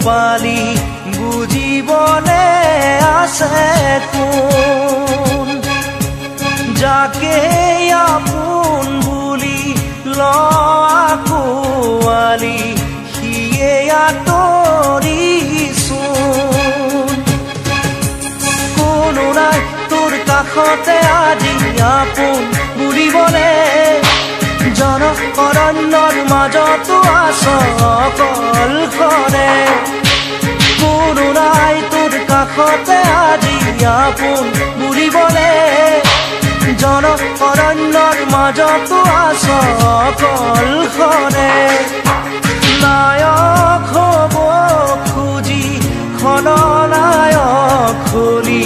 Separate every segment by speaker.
Speaker 1: পালি বুজিবলে আছে কোন যাকে আপোন বুলি লাকুৱালি সিয়ে আঁতৰিছোন কোনো নাই তোৰ কাষতে আজি আপোন বুলিবলে জন অৰণ্যৰ মাজতো আছ অকলশৰে কোনো নাই তোৰ কাষতে আজি আপোন বুলিবলে জন অৰণ্যৰ মাজতো আছ অকলশৰে নায়ক হ'ব খুজি খলনায়ক হলি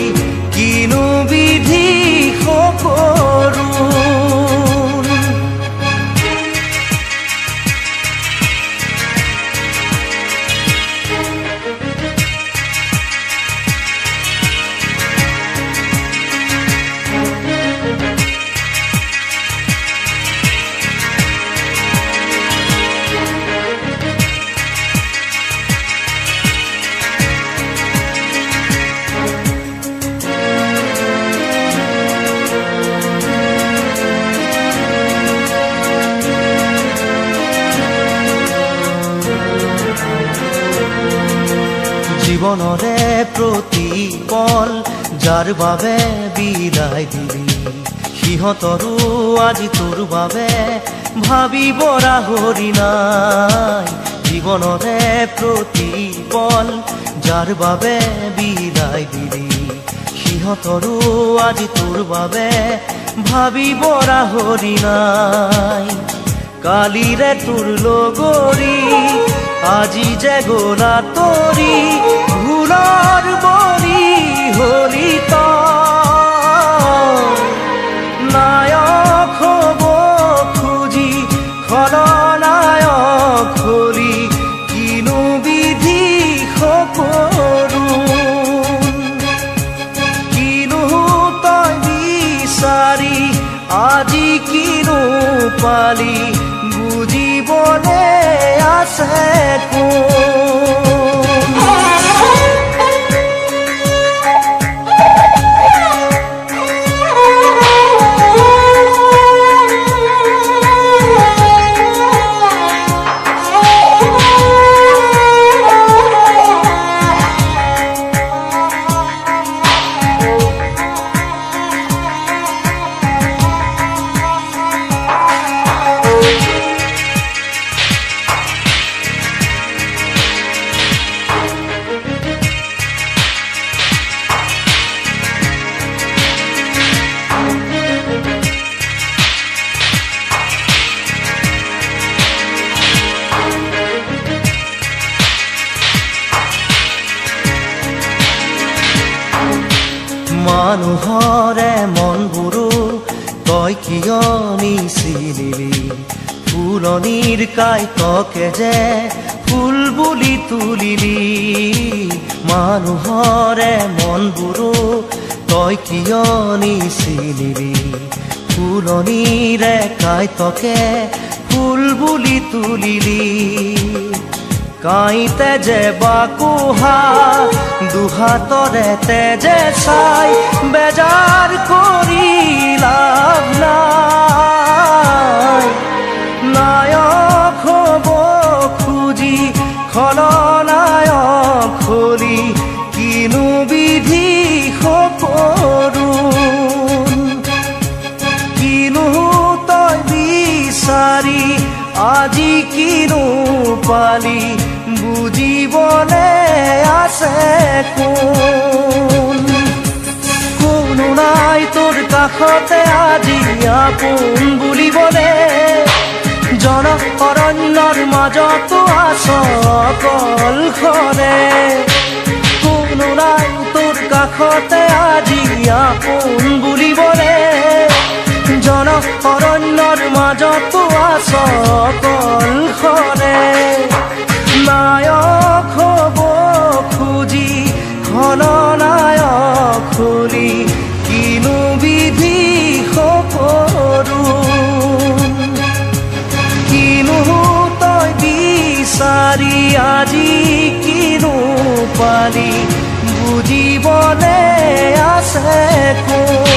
Speaker 1: কিনো বিধি সকৰো জীবনৰে প্ৰতি পল যাৰ বাবে বিদায় দিলি সিহঁতৰো আজি তোৰ বাবে ভাবিব ৰাহৰি নাই জীবনৰে প্ৰতি পল যাৰ বাবে বিদায় দিলি সিহঁতৰো আজি তোৰ বাবে ভাবিব ৰাহৰি নাই কালিৰে তোৰ লগৰী আজি যে গলা তৰি ভুলৰ বলি হলি নায়ক হ'ব খুজি খলনায়ক হলি কিনো বিধি সকৰো কিনো তই বিচাৰি আজি কিনো পালি বুজিবলে আছে মানুহৰে মনবোৰো তই কিয় নিচিনিলি ফুলনিৰ কাইতকে যে ফুল বুলি তুলিলি মানুহৰে মনবোৰো তই কিয় নিচিনিলি ফুলনিৰে কাইতকে ফুল বুলি তুলিলি কাইতে যে বাকুহা দুহাতৰে তেজে চাই বেজাৰ কৰি লাভ নাই নায়ক হ'ব খুজি খলনায়ক হলি কিনো বিধি সকৰো কিনো তই বিচাৰি আজি কিনো পালি বুজিবলে আছে কোনো নাই তোৰ কাষতে আজি আপোন বুলিবলে জন অৰণ্যৰ মাজতো আছ অকলশৰে কোনো নাই তোৰ কাষতে আজি আপোন বুলিবলে জন অৰণ্যৰ মাজতো আছ অকলশৰে নায়ক হ'ব খুজি খলনায়ক হলি কিনো বিধি সকৰো কিনো তই বিচাৰি আজি কিনো পালি বুজিবলে আছে কোন